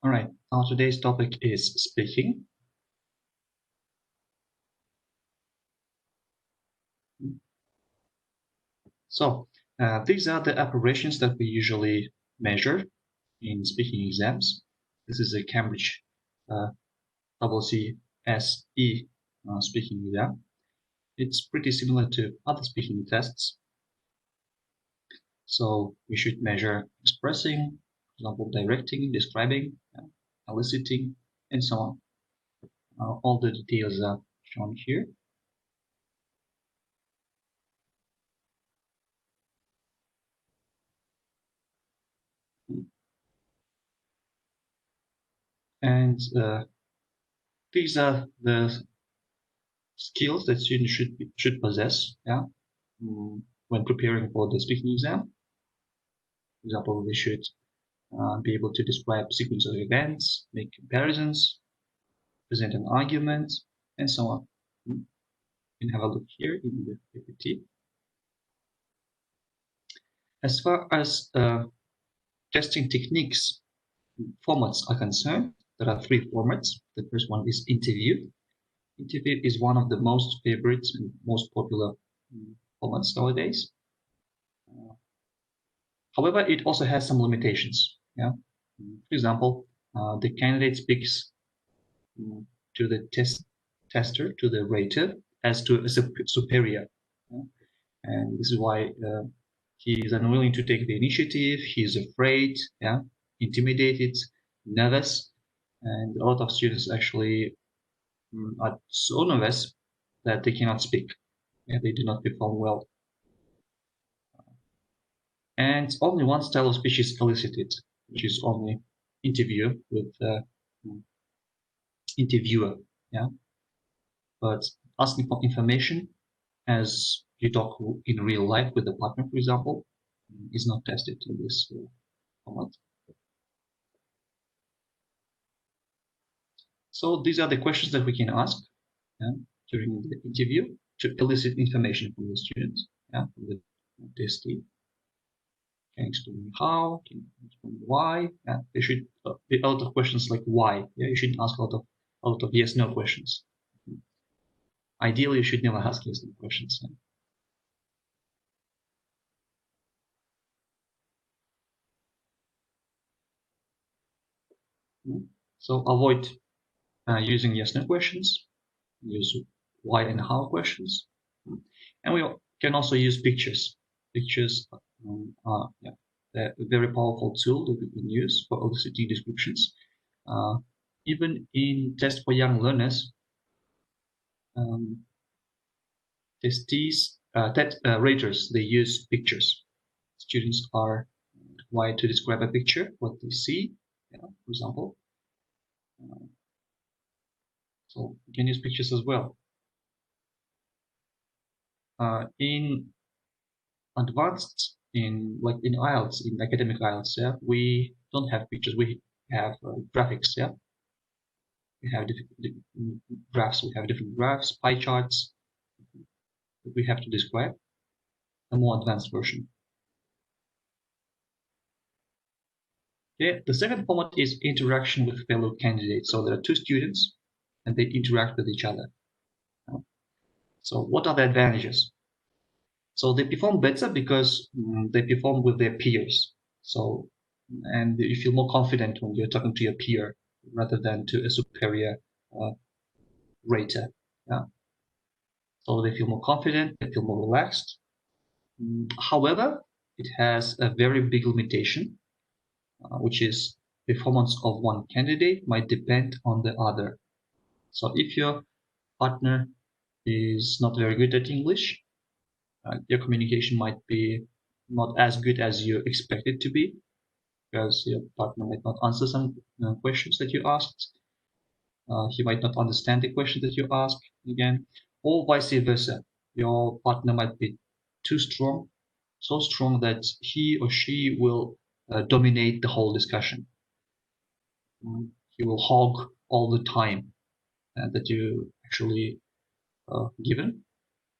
All right, our today's topic is speaking. So these are the operations that we usually measure in speaking exams. This is a Cambridge CCSE speaking exam. It's pretty similar to other speaking tests. So we should measure expressing, for example, directing, describing, eliciting, and so on. All the details are shown here. And these are the skills that students should possess, when preparing for the speaking exam. For example, they should be able to describe a sequence of events, make comparisons, present an argument, and so on. You can have a look here in the PPT. As far as testing techniques formats are concerned, there are three formats. The first one is interview. Interview is one of the most favorite and most popular formats nowadays. However, it also has some limitations. Yeah, for example, the candidate speaks to the tester, to the rater, as to a superior, and this is why he is unwilling to take the initiative. He is afraid, intimidated, nervous, and a lot of students actually are so nervous that they cannot speak. They do not perform well. And only one style of speech is elicited, which is only interview with interviewer. But asking for information as you talk in real life with a partner, for example, is not tested in this format. So these are the questions that we can ask during the interview to elicit information from the students, from the testee. Can explain how, can explain why. There should be a lot of questions like why. You shouldn't ask a lot of yes/no questions. Ideally, you should never ask yes/no questions. So avoid using yes/no questions. Use why and how questions, and we can also use pictures. Pictures are a very powerful tool that we can use for eliciting descriptions. Even in tests for young learners, testees, raters, they use pictures. Students are required to describe a picture, what they see, for example. So you can use pictures as well. In advanced, in IELTS, in academic IELTS, we don't have pictures. We have graphics. We have different graphs. We have different graphs, pie charts that we have to describe. A more advanced version. Okay. The second format is interaction with fellow candidates. So there are two students, and they interact with each other. So what are the advantages? So they perform better because they perform with their peers. So, and you feel more confident when you're talking to your peer rather than to a superior rater. So they feel more confident, they feel more relaxed. However, it has a very big limitation, which is performance of one candidate might depend on the other. So if your partner is not very good at English, your communication might be not as good as you expect it to be, because your partner might not answer some questions that you asked. He might not understand the question that you ask again, or vice versa. Your partner might be too strong, so strong that he or she will dominate the whole discussion. He will hog all the time that you actually given.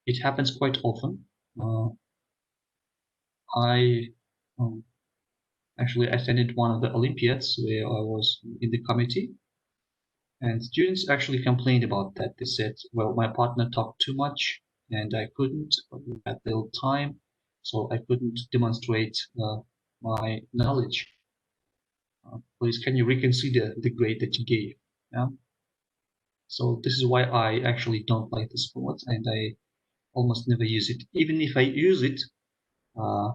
It happens quite often. I Actually, I attended one of the Olympiads where I was in the committee, and students actually complained about that. They said, well, my partner talked too much and I couldn't at the time, so I couldn't demonstrate my knowledge. Please, can you reconsider the grade that you gave? Yeah. So this is why I actually don't like this format, and I almost never use it. Even if I use it, uh,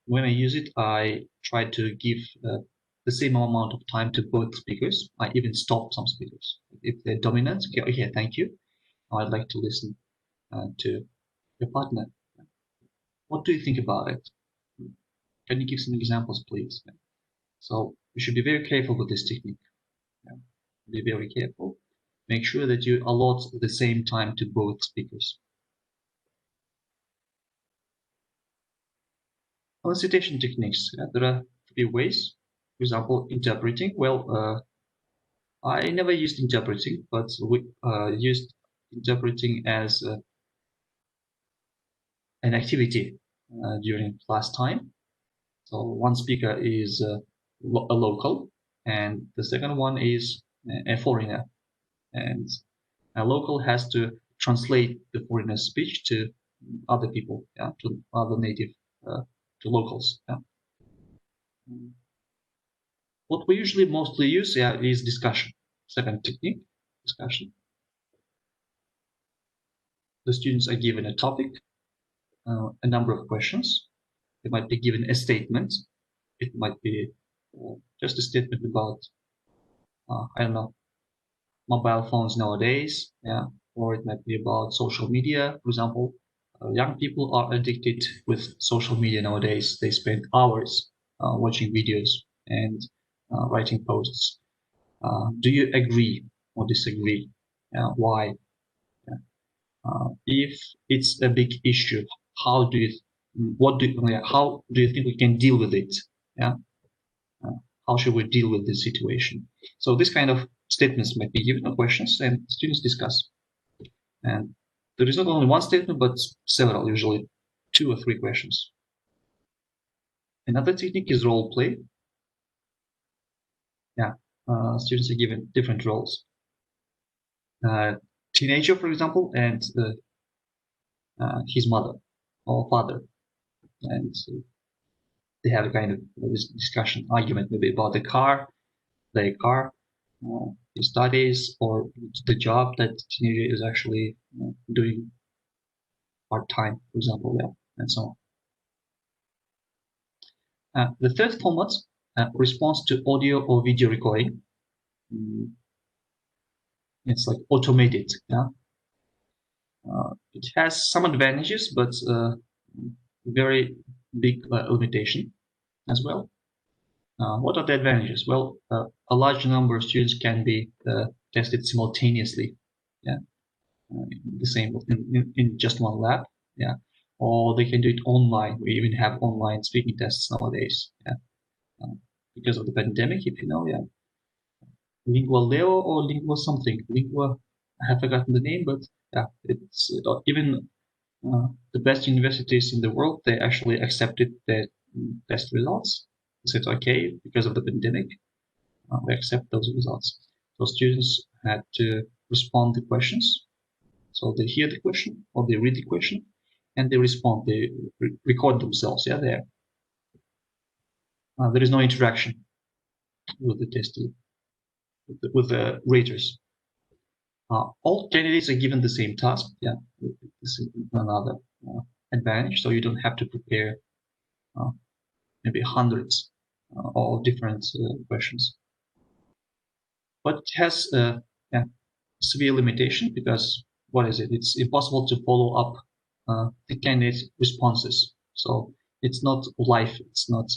when I use it, I try to give the same amount of time to both speakers. I even stop some speakers if they're dominant. Okay, thank you. I'd like to listen to your partner. What do you think about it? Can you give some examples, please? So you should be very careful with this technique. Be very careful. Make sure that you allot the same time to both speakers. Elicitation techniques. There are three ways. For example, interpreting. Well, I never used interpreting, but we used interpreting as an activity during class time. So one speaker is a local, and the second one is a foreigner. And a local has to translate the foreigner's speech to other people, to other native, to locals. What we usually mostly use is discussion. Second technique, discussion. The students are given a topic, a number of questions. They might be given a statement. It might be just a statement about, I don't know, mobile phones nowadays, or it might be about social media, for example. Young people are addicted with social media nowadays. They spend hours watching videos and writing posts. Do you agree or disagree? Why? If it's a big issue, how do you think we can deal with it? Yeah. How should we deal with this situation? So this kind of statements might be given or questions, and students discuss. And there is not only one statement, but several, usually 2 or 3 questions. Another technique is role play. Students are given different roles. Teenager, for example, and his mother or father, and they have a kind of discussion, argument maybe about the car, their car, the studies, or the job that teenager is actually doing part-time, for example, and so on. The third format, response to audio or video recording. It's like automated. It has some advantages, but very big limitation as well. What are the advantages? Well, a large number of students can be tested simultaneously. The same in just one lab. Or they can do it online. We even have online speaking tests nowadays. Because of the pandemic, if you know, Lingua Leo or Lingua something. Lingua, I have forgotten the name, but it's even the best universities in the world, they actually accepted the test results. They said, okay, because of the pandemic, we accept those results. So students had to respond to questions. So they hear the question or they read the question and they respond, they record themselves there. There is no interaction with the testee, with the raters. All candidates are given the same task. This is another advantage. So you don't have to prepare maybe hundreds of different questions. But it has a severe limitation because what is it? It's impossible to follow up the candidate responses. So it's not live. It's not.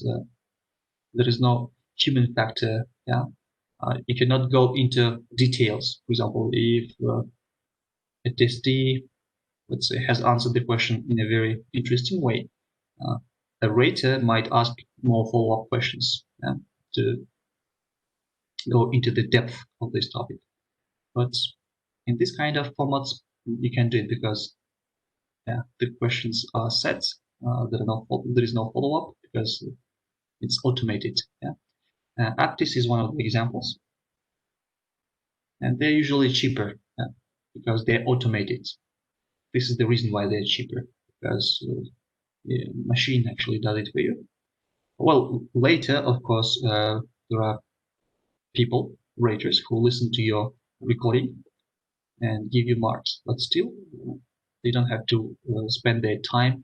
There is no human factor. You cannot go into details. For example, if a testee, let's say, has answered the question in a very interesting way, a rater might ask more follow-up questions to go into the depth of this topic. But in this kind of formats, you can do it because the questions are set. There is no follow-up because It's automated. Yeah? Aptis is one of the examples. And they're usually cheaper because they're automated. This is the reason why they're cheaper, because the machine actually does it for you. Well, later, of course, there are people, raters, who listen to your recording and give you marks, but still, they don't have to spend their time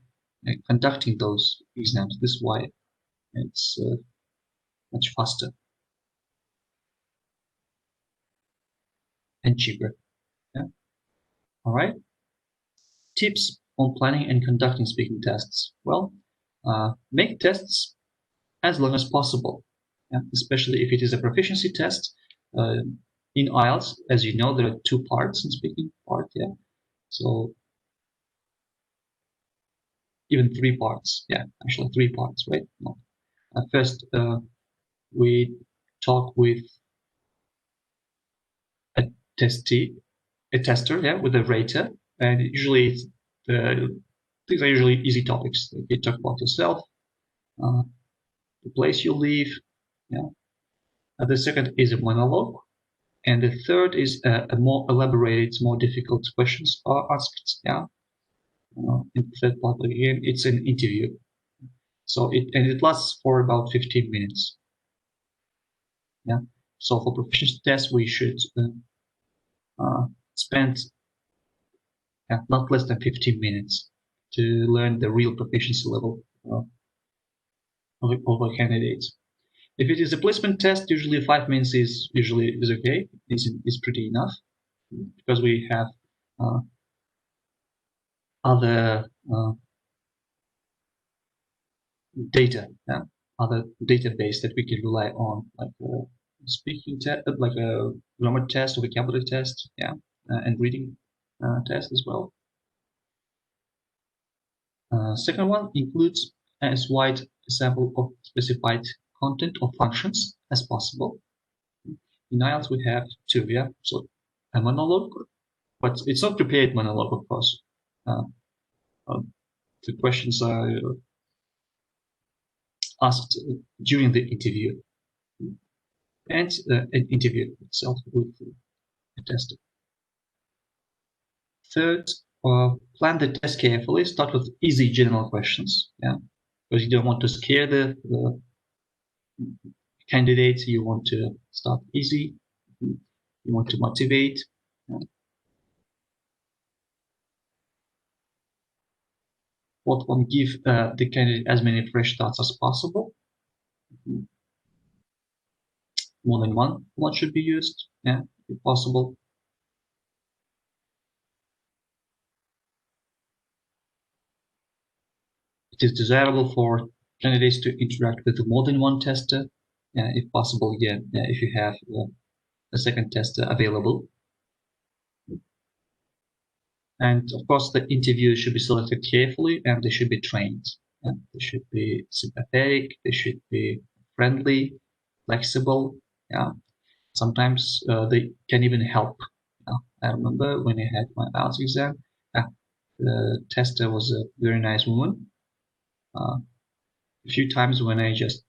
conducting those exams. This is why it's much faster and cheaper. Yeah. All right. Tips on planning and conducting speaking tests. Well, make tests as long as possible, especially if it is a proficiency test. In IELTS, as you know, there are two parts in speaking part, so even three parts, actually three parts, right? No. First, we talk with a tester, with a rater, and usually these are usually easy topics. You talk about yourself, the place you live, the second is a monologue, and the third is a more elaborated, more difficult questions are asked. In the third part again, it's an interview. So it lasts for about 15 minutes. Yeah. So for proficiency tests, we should spend not less than 15 minutes to learn the real proficiency level of a candidate. If it is a placement test, usually 5 minutes is okay. Is pretty enough because we have other data, other database that we can rely on, like speaking test, like a grammar test, or vocabulary test, and reading test as well. Second one includes as wide a sample of specified content or functions as possible. In IELTS we have two, so a monologue, but it's not prepared monologue, of course. The questions are asked during the interview, and an interview itself with a tester. Third, plan the test carefully. Start with easy general questions, because you don't want to scare the candidates. You want to start easy. You want to motivate. What one give the candidate as many fresh starts as possible. More than one should be used, if possible. It is desirable for candidates to interact with more than one tester, if possible. Again, if you have a second tester available. And of course, the interviews should be selected carefully, and they should be trained. They should be sympathetic. They should be friendly, flexible. Sometimes they can even help. I remember when I had my IELTS exam, the tester was a very nice woman. A few times when I just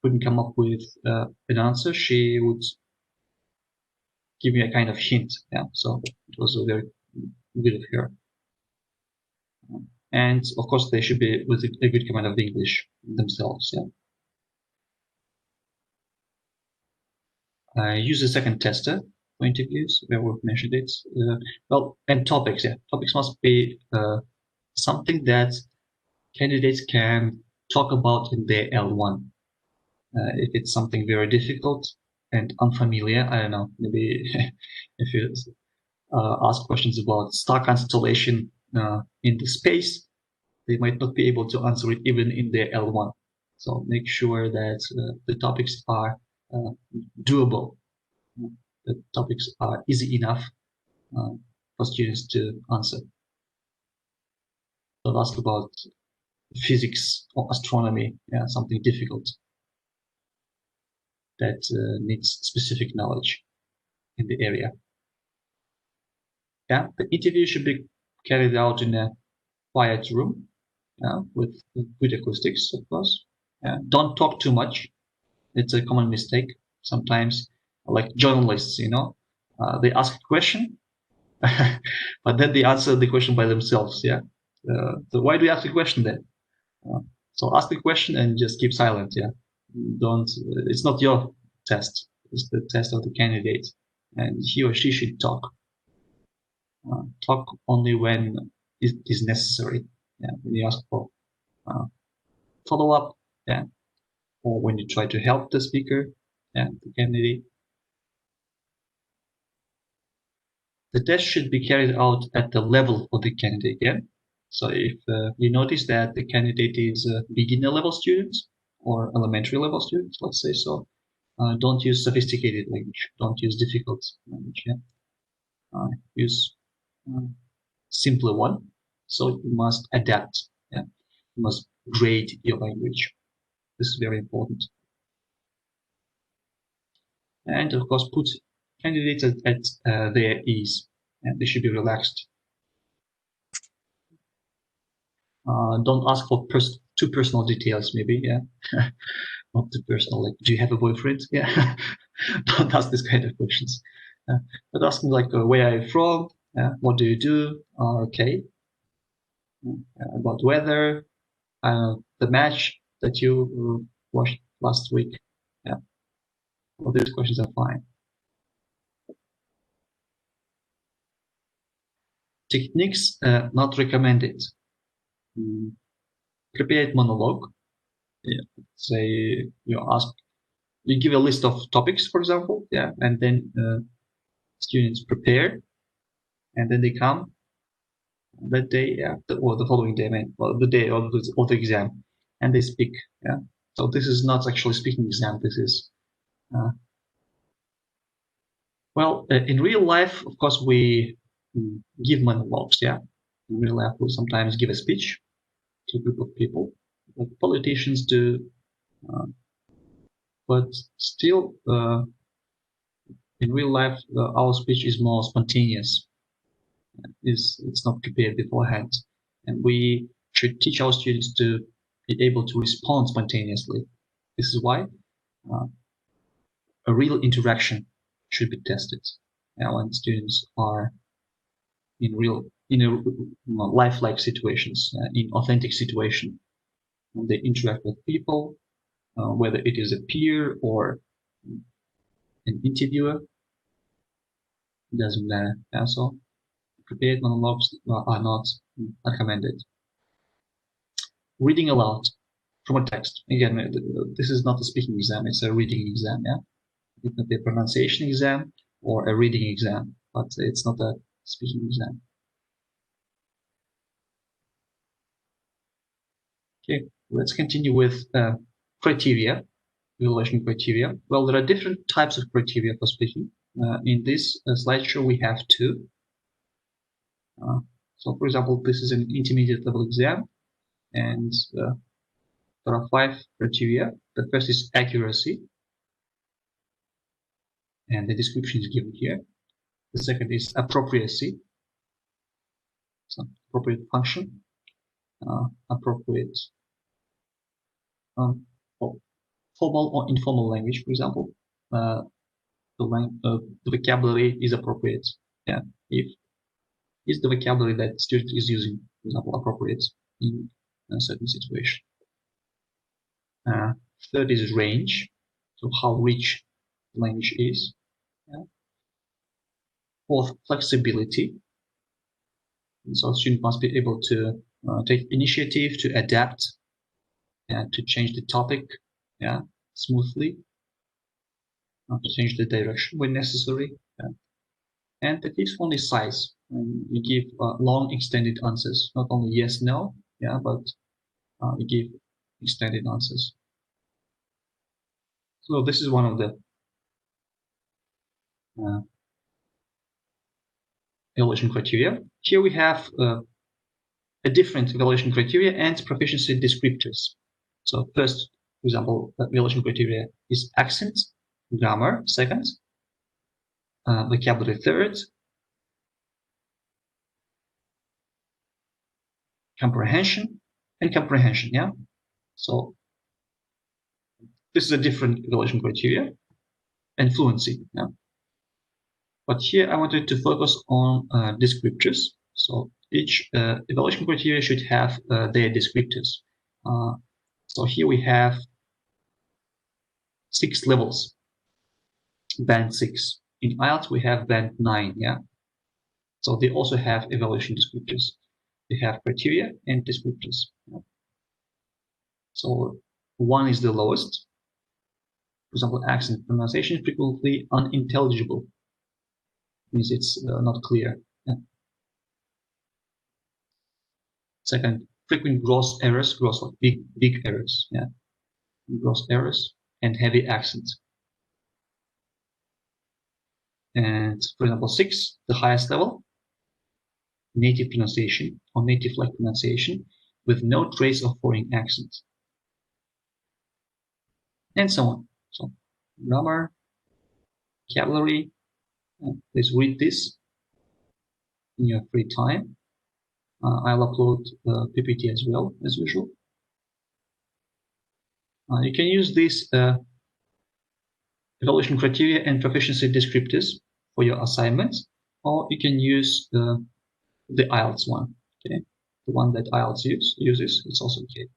couldn't come up with an answer, she would give me a kind of hint. So it was very good of her. And of course, they should be with a good command of English themselves. Use a second tester for interviews. We've mentioned it. And topics. Topics must be something that candidates can talk about in their L1. If it's something very difficult and unfamiliar, I don't know, maybe if you ask questions about star constellation in the space, they might not be able to answer it even in their L1. So make sure that the topics are doable. The topics are easy enough for students to answer. So ask about physics or astronomy, something difficult that needs specific knowledge in the area. The interview should be carried out in a quiet room with good acoustics, of course. Don't talk too much. It's a common mistake. Sometimes, like journalists, they ask a question, but then they answer the question by themselves. Yeah. So why do you ask a question then? So ask the question and just keep silent. Yeah. Don't. It's not your test. It's the test of the candidate, and he or she should talk. Talk only when it is necessary. Yeah. When you ask for follow up. Yeah. Or when you try to help the speaker and the candidate. The test should be carried out at the level of the candidate. Yeah. So if you notice that the candidate is a beginner level student or elementary level student, let's say so, don't use sophisticated language. Don't use difficult language. Yeah. Use simpler one. So you must adapt. Yeah. You must grade your language. This is very important. And of course, put candidates at their ease, and they should be relaxed. Don't ask for too personal details, maybe. Yeah. Not too personal, like, do you have a boyfriend? Yeah. Don't ask this kind of questions. But ask them like, where are you from? What do you do? Okay. About weather, the match that you watched last week. Yeah. All these questions are fine. Techniques not recommended. Prepared monologue. Yeah. Say you give a list of topics, for example, yeah, and then students prepare, and then they come that day, yeah, or the following day, the day of the exam, and they speak, yeah. So this is not actually speaking exam. This is, in real life, of course, we give monologues, yeah. In real life, we sometimes give a speech to a group of people, like politicians do, but still, in real life, our speech is more spontaneous. It's not prepared beforehand, and we should teach our students to be able to respond spontaneously. This is why a real interaction should be tested. When students are in a lifelike situations, in authentic situation, when they interact with people, whether it is a peer or an interviewer, it doesn't matter. So prepared monologues are not recommended. Reading aloud from a text. Again, this is not a speaking exam, it's a reading exam, yeah? It can be a pronunciation exam or a reading exam, but it's not a speaking exam. Okay, let's continue with criteria, evaluation criteria. Well, there are different types of criteria for speaking. In this slideshow, we have two. So, for example, this is an intermediate level exam, and there are 5 criteria. The first is accuracy, and the description is given here. The second is appropriacy, so appropriate function, appropriate formal or informal language, for example. The vocabulary is appropriate. Yeah, if is the vocabulary that the student is using, for example, appropriate in a certain situation. Third is range, so how rich the language is. Yeah. Fourth, flexibility. And so student must be able to take initiative to adapt and to change the topic, yeah, smoothly, to change the direction when necessary. Yeah. And the fifth one is size. You give long extended answers, not only yes, no, yeah, but you give extended answers. So this is one of the evaluation criteria. Here we have a different evaluation criteria and proficiency descriptors. So first, for example, evaluation criteria is accent, grammar, second, vocabulary, third, comprehension, and comprehension. Yeah. So this is a different evaluation criteria, and fluency. Yeah. But here I wanted to focus on descriptors. So each evaluation criteria should have their descriptors. So here we have 6 levels, band 6. In IELTS we have band 9. Yeah. So they also have evaluation descriptors. They have criteria and descriptors. Yeah. So 1 is the lowest. For example, accent pronunciation frequently unintelligible. Means it's not clear. Yeah. Second, frequent gross errors, gross like big errors. Yeah. Gross errors and heavy accent. And for example, 6, the highest level, native pronunciation or native-like pronunciation with no trace of foreign accent. And so on. So grammar, vocabulary. Please read this in your free time. I'll upload PPT as well, as usual. You can use these evaluation criteria and proficiency descriptors for your assignments, or you can use the IELTS one. Okay, the one that IELTS uses. It's also okay.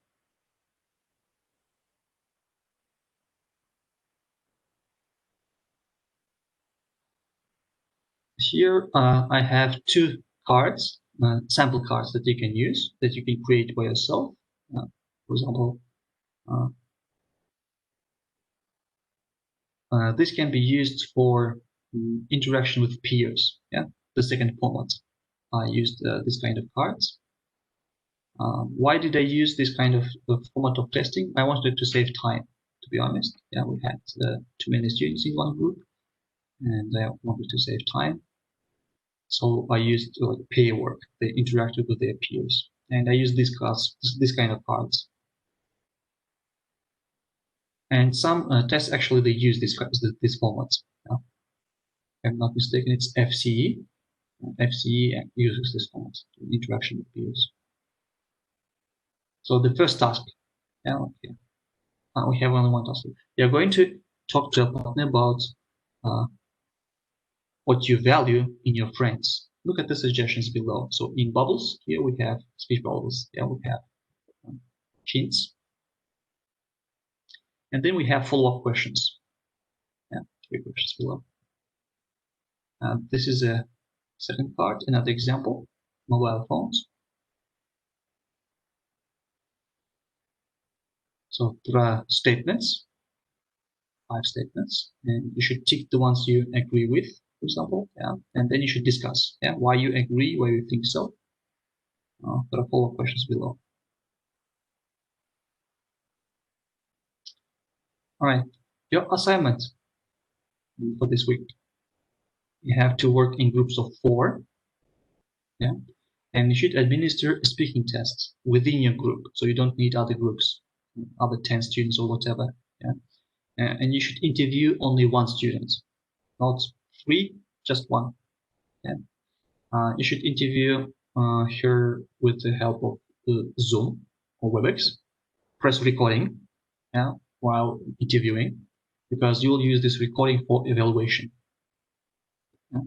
Here I have 2 cards, sample cards that you can use, that you can create by yourself. For example, this can be used for interaction with peers. Yeah, the second format. I used this kind of cards. Why did I use this kind of format of testing? I wanted to save time, to be honest. Yeah, we had too many students in one group, and I wanted to save time. So I used peer work. They interacted with their peers, and I used these cards, this kind of cards. And some tests actually they use this format. Yeah. If I'm not mistaken, it's FCE. FCE uses this format, interaction with peers. So the first task, yeah, okay. We have only one task. We are going to talk to a partner about what you value in your friends. Look at the suggestions below. So in bubbles, here we have speech bubbles. Yeah, we have hints. And then we have follow-up questions. Yeah, 3 questions below. This is a second part, another example, mobile phones. So there are statements, 5 statements, and you should tick the ones you agree with, for example, yeah, and then you should discuss, yeah, why you agree, why you think so. There are follow-up questions below. All right, your assignment for this week. You have to work in groups of 4, yeah, and you should administer a speaking test within your group, so you don't need other groups, other 10 students or whatever, yeah. And you should interview only 1 student, not 3, just 1. Yeah. You should interview her with the help of Zoom or WebEx. Press recording, yeah, while interviewing, because you will use this recording for evaluation. Yeah.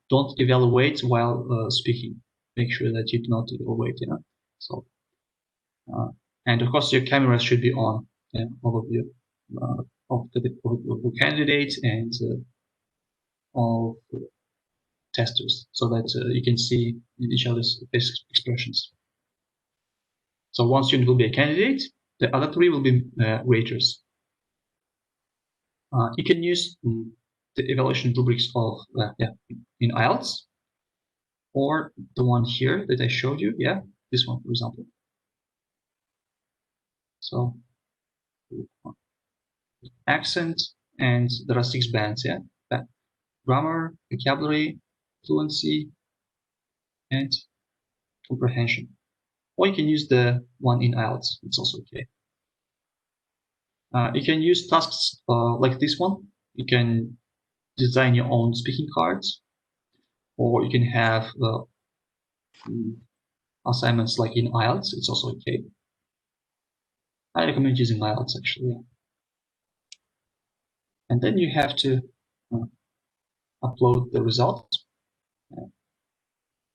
Don't evaluate while speaking. Make sure that you do not evaluate. Yeah. So, and of course your cameras should be on. Yeah, all of you, of the candidates and all testers, so that you can see each other's face expressions. So 1 student will be a candidate, the other 3 will be raters. You can use the evaluation rubrics of in IELTS, or the one here that I showed you, yeah, this one, for example. So accent, and there are 6 bands, yeah, grammar, vocabulary, fluency, and comprehension. Or you can use the one in IELTS, it's also okay. You can use tasks like this one. You can design your own speaking cards, or you can have assignments like in IELTS, it's also okay. I recommend using IELTS actually. And then you have to upload the results,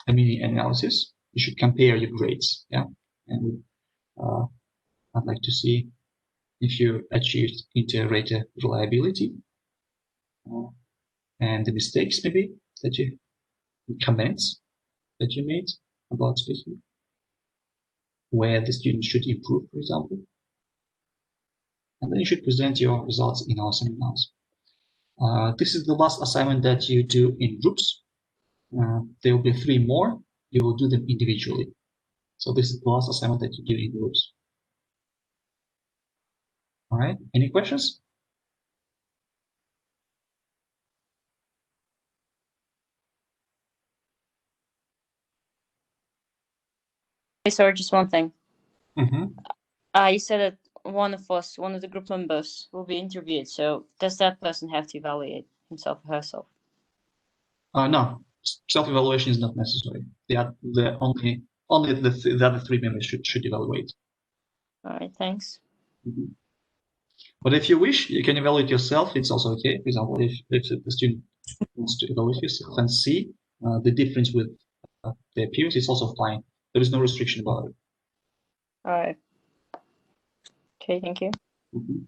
a mini analysis. You should compare your grades, and I'd like to see if you achieved inter-rater reliability and the mistakes maybe that you, comments that you made about speaking, where the student should improve, for example. And then you should present your results in our seminars. This is the last assignment that you do in groups. There will be 3 more. You will do them individually. So this is the last assignment that you do in groups. All right, any questions? Hey, sorry, just one thing. Mm-hmm. You said that one of the group members, will be interviewed. So does that person have to evaluate himself or herself? No, self-evaluation is not necessary. Only the other 3 members should evaluate. All right, thanks. Mm-hmm. But if you wish, you can evaluate yourself. It's also okay. For example, if the student wants to evaluate yourself and see the difference with their peers, it's also fine. There is no restriction about it. All right. Okay, thank you. Mm-hmm.